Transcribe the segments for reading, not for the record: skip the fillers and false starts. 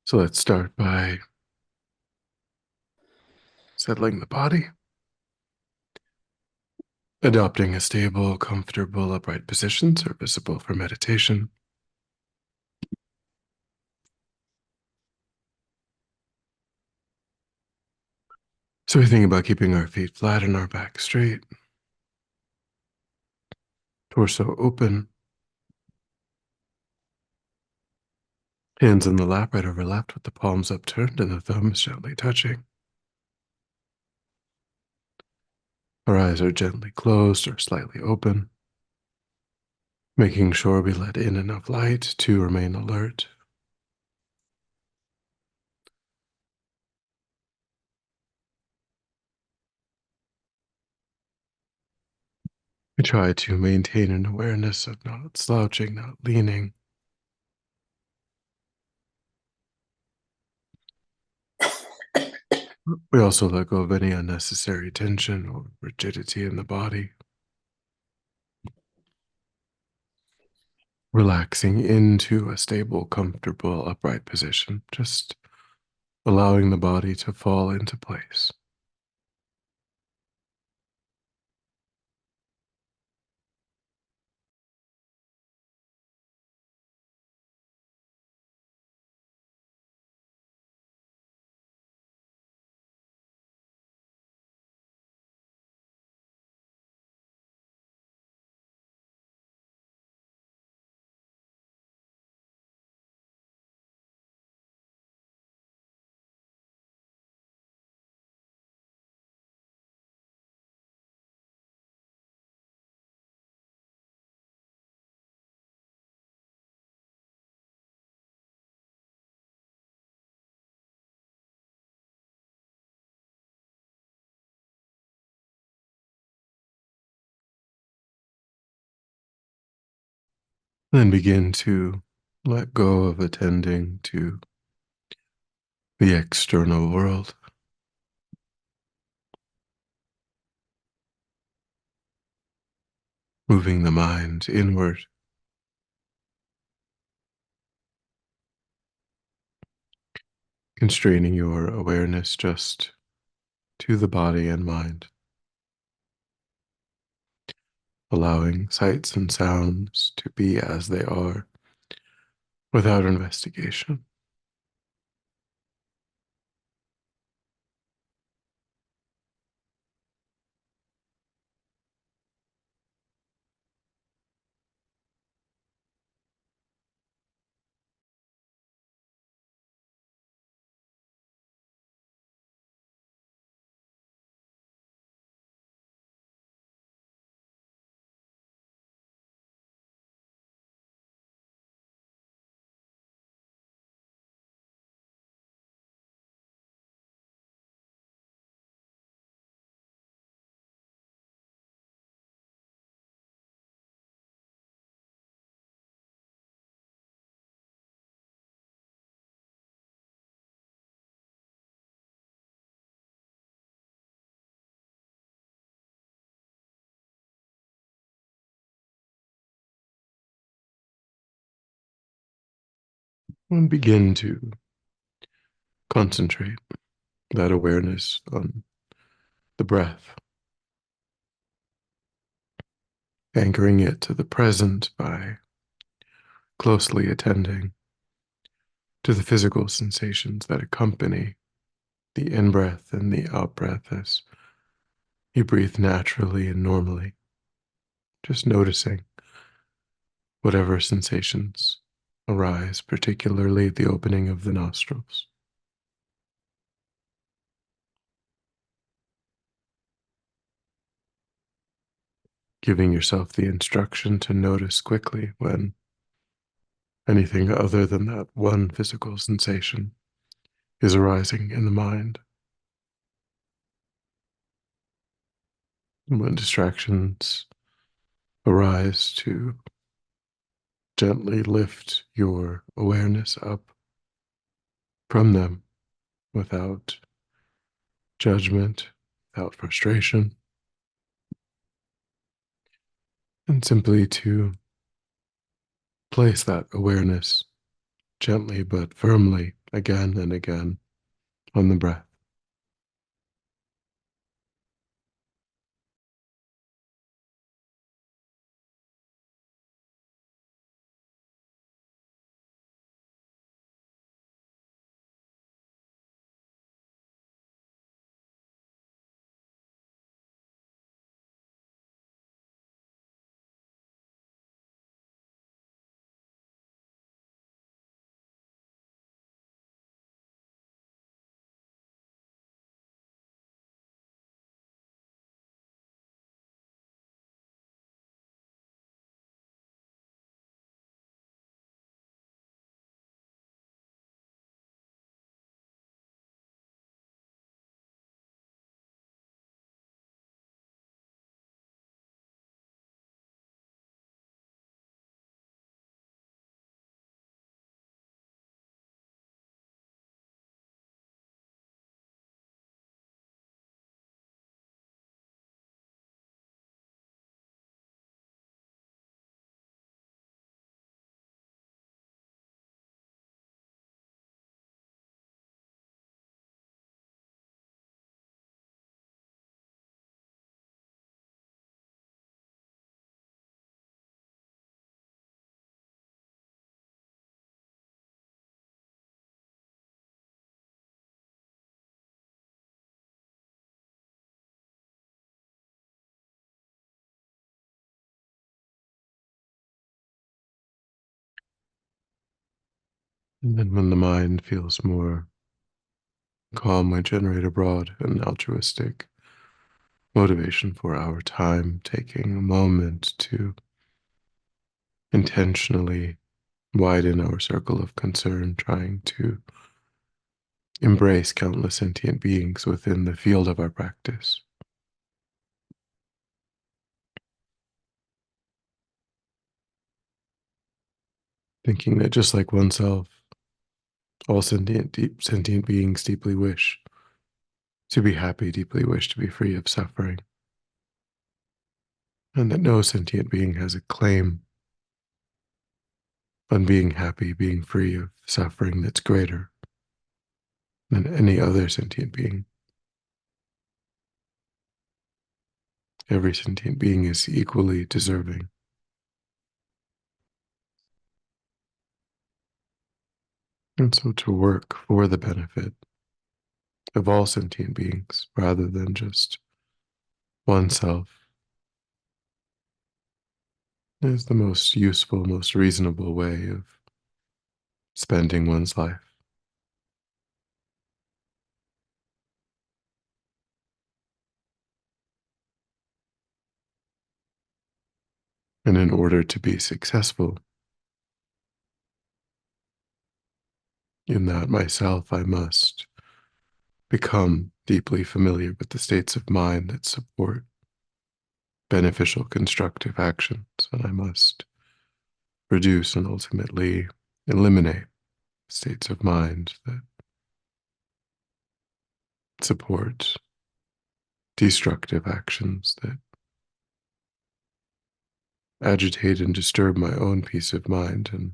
So let's start by settling the body, adopting a stable, comfortable, upright position serviceable for meditation. So we think about keeping our feet flat and our back straight, torso open, hands in the lap right over left with the palms upturned and the thumbs gently touching. Our eyes are gently closed or slightly open, making sure we let in enough light to remain alert. We try to maintain an awareness of not slouching, not leaning. We also let go of any unnecessary tension or rigidity in the body, relaxing into a stable, comfortable, upright position, just allowing the body to fall into place. Then begin to let go of attending to the external world, moving the mind inward, constraining your awareness just to the body and mind, allowing sights and sounds to be as they are without investigation. And begin to concentrate that awareness on the breath, anchoring it to the present by closely attending to the physical sensations that accompany the in-breath and the out-breath as you breathe naturally and normally, just noticing whatever sensations arise, particularly the opening of the nostrils. Giving yourself the instruction to notice quickly when anything other than that one physical sensation is arising in the mind. And when distractions arise, to gently lift your awareness up from them without judgment, without frustration, and simply to place that awareness gently but firmly again and again on the breath. And then when the mind feels more calm, we generate abroad an altruistic motivation for our time, taking a moment to intentionally widen our circle of concern, trying to embrace countless sentient beings within the field of our practice, thinking that just like oneself, all sentient beings deeply wish to be happy, deeply wish to be free of suffering, and that no sentient being has a claim on being happy, being free of suffering that's greater than any other sentient being. Every sentient being is equally deserving. And so to work for the benefit of all sentient beings rather than just oneself is the most useful, most reasonable way of spending one's life. And in order to be successful in that myself, I must become deeply familiar with the states of mind that support beneficial, constructive actions. And I must reduce and ultimately eliminate states of mind that support destructive actions that agitate and disturb my own peace of mind and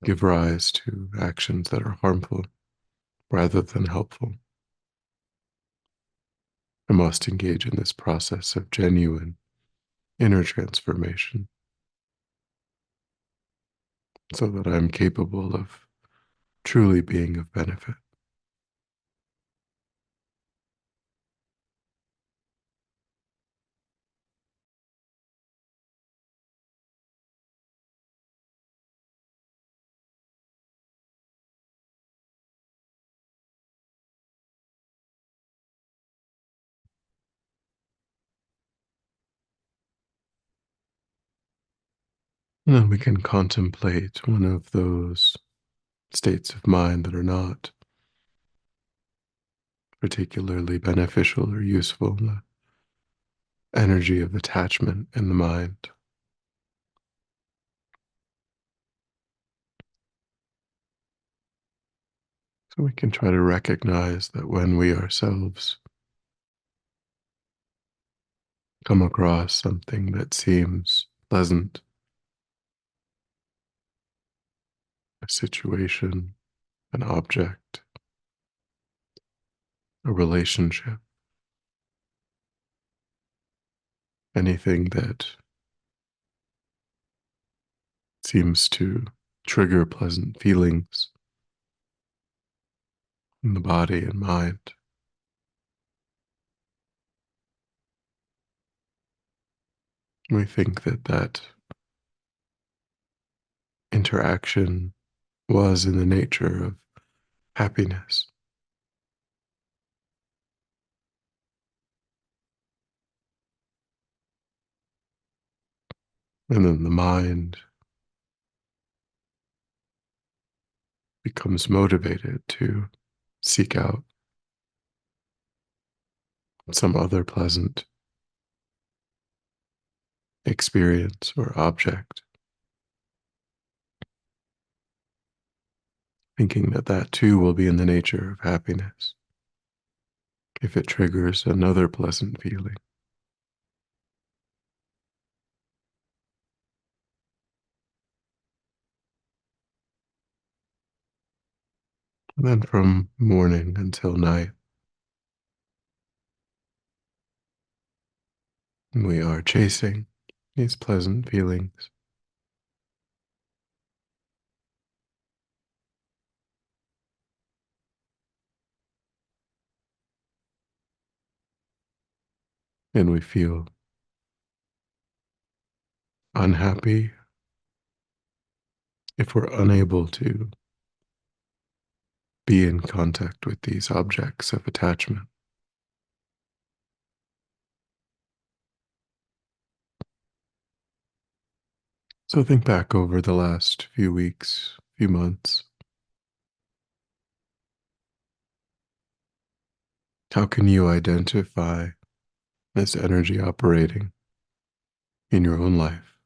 give rise to actions that are harmful rather than helpful. I must engage in this process of genuine inner transformation so that I'm capable of truly being of benefit. And then we can contemplate one of those states of mind that are not particularly beneficial or useful, the energy of attachment in the mind. So we can try to recognize that when we ourselves come across something that seems pleasant, a situation, an object, a relationship, anything that seems to trigger pleasant feelings in the body and mind. We think that that interaction was in the nature of happiness. And then the mind becomes motivated to seek out some other pleasant experience or object, thinking that that too will be in the nature of happiness if it triggers another pleasant feeling. And then from morning until night, we are chasing these pleasant feelings, and we feel unhappy if we're unable to be in contact with these objects of attachment. So think back over the last few weeks, few months. How can you identify this energy operating in your own life?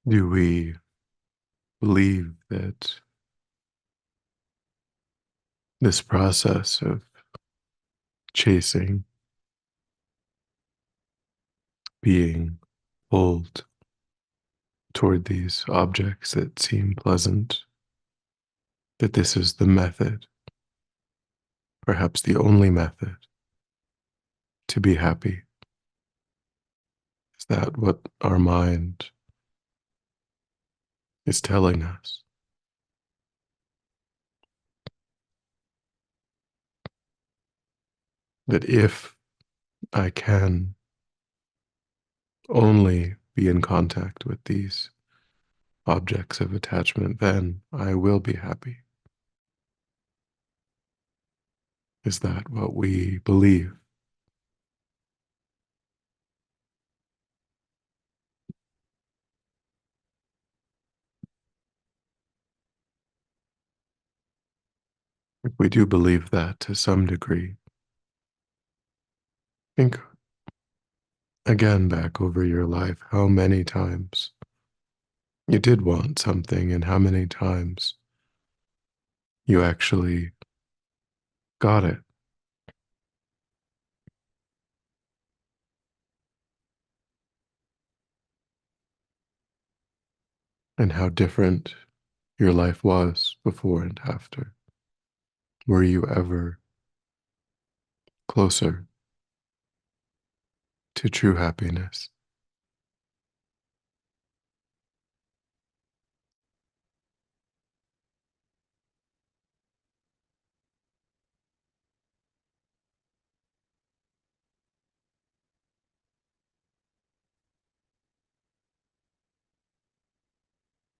Do we believe that this process of chasing, being pulled toward these objects that seem pleasant, that this is the method, perhaps the only method, to be happy? Is that what our mind is telling us? That if I can only be in contact with these objects of attachment, then I will be happy. Is that what we believe? If we do believe that to some degree, think again back over your life how many times you did want something and how many times you actually got it, and how different your life was before and after. Were you ever closer to true happiness?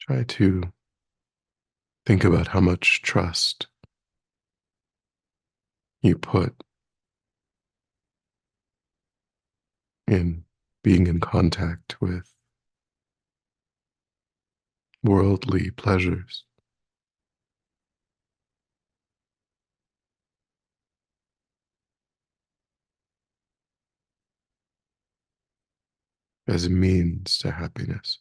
Try to think about how much trust you put in being in contact with worldly pleasures as a means to happiness.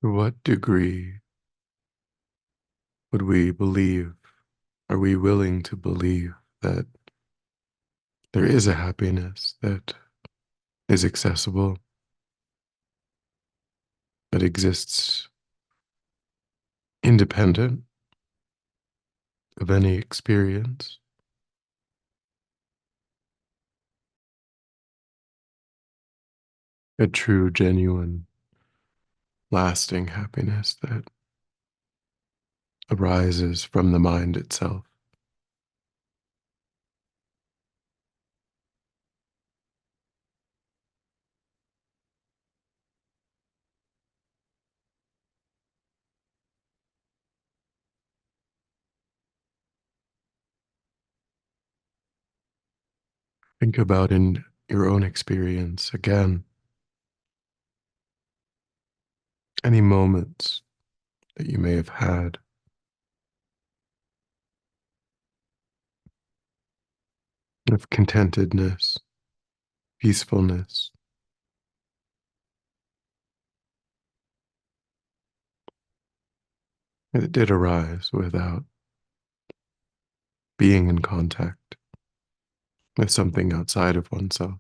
To what degree would we believe, are we willing to believe that there is a happiness that is accessible, that exists independent of any experience, a true, genuine, lasting happiness that arises from the mind itself? Think about in your own experience again, any moments that you may have had of contentedness, peacefulness, that did arise without being in contact with something outside of oneself.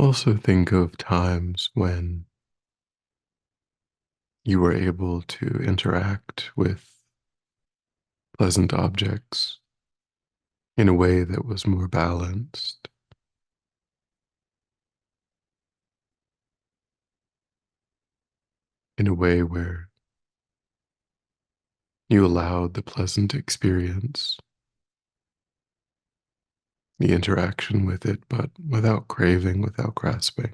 Also, think of times when you were able to interact with pleasant objects in a way that was more balanced, in a way where you allowed the pleasant experience, the interaction with it, but without craving, without grasping.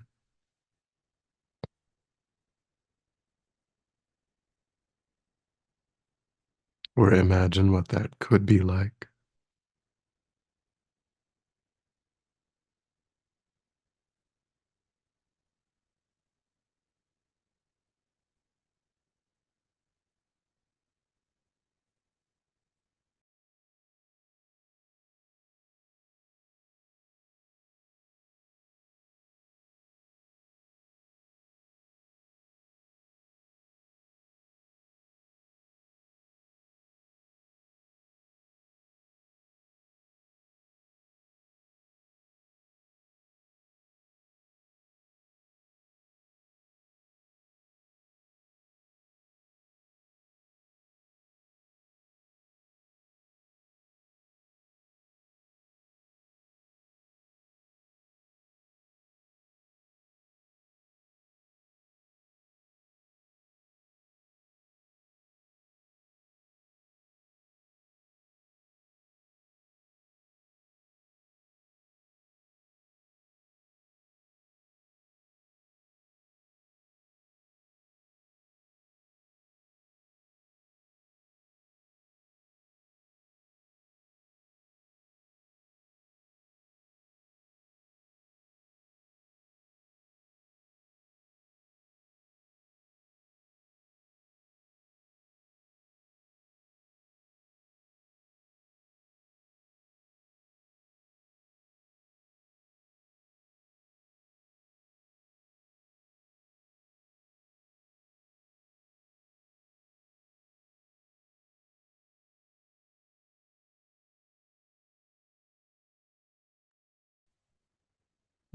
Or imagine what that could be like.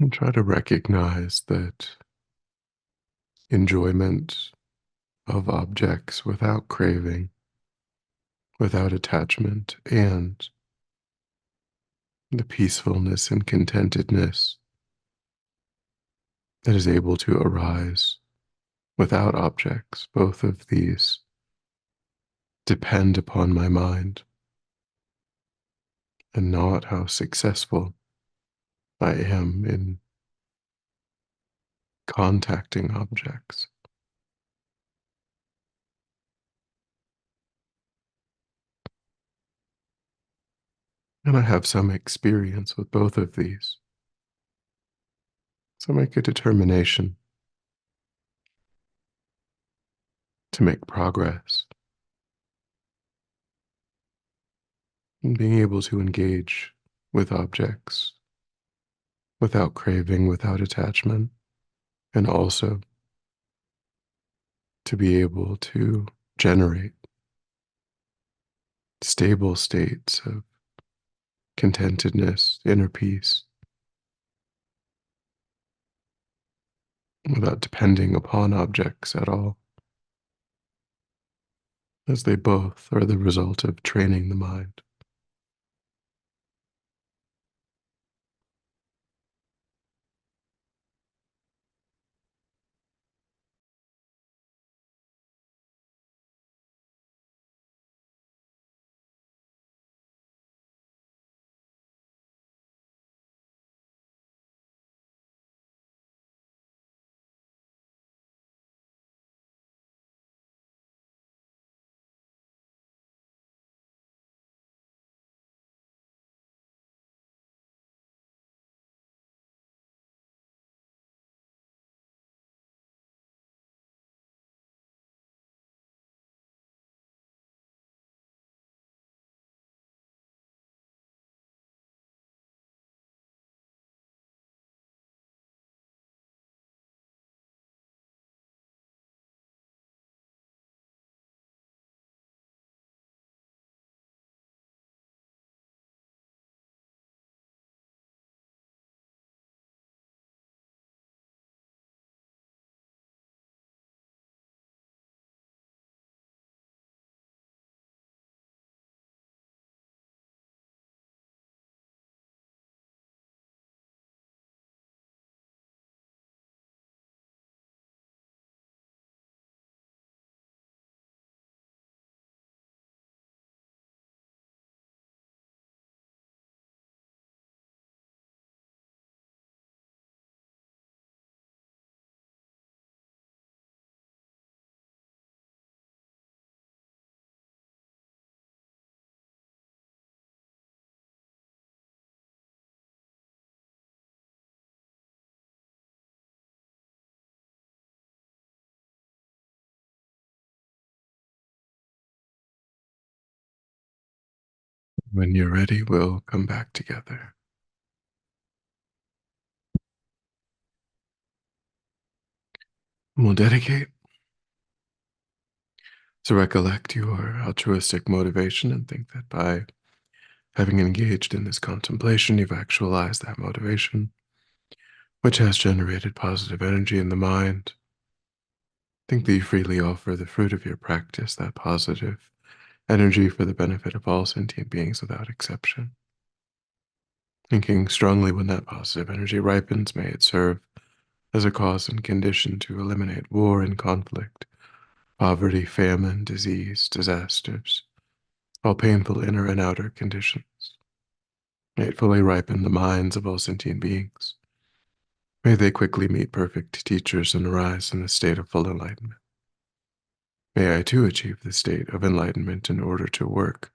And try to recognize that enjoyment of objects without craving, without attachment, and the peacefulness and contentedness that is able to arise without objects. Both of these depend upon my mind and not how successful I am in contacting objects. And I have some experience with both of these. So make a determination to make progress in being able to engage with objects without craving, without attachment, and also to be able to generate stable states of contentedness, inner peace, without depending upon objects at all, as they both are the result of training the mind. When you're ready, we'll come back together. We'll dedicate to recollect your altruistic motivation and think that by having engaged in this contemplation, you've actualized that motivation, which has generated positive energy in the mind. Think that you freely offer the fruit of your practice, that positive energy for the benefit of all sentient beings without exception. Thinking strongly when that positive energy ripens, may it serve as a cause and condition to eliminate war and conflict, poverty, famine, disease, disasters, all painful inner and outer conditions. May it fully ripen the minds of all sentient beings. May they quickly meet perfect teachers and arise in a state of full enlightenment. May I too achieve the state of enlightenment in order to work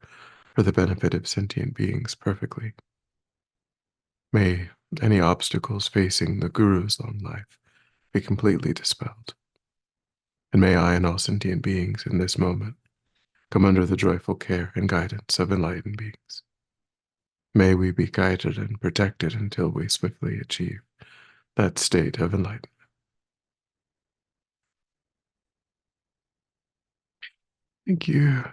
for the benefit of sentient beings perfectly. May any obstacles facing the Guru's long life be completely dispelled. And may I and all sentient beings in this moment come under the joyful care and guidance of enlightened beings. May we be guided and protected until we swiftly achieve that state of enlightenment. Thank you.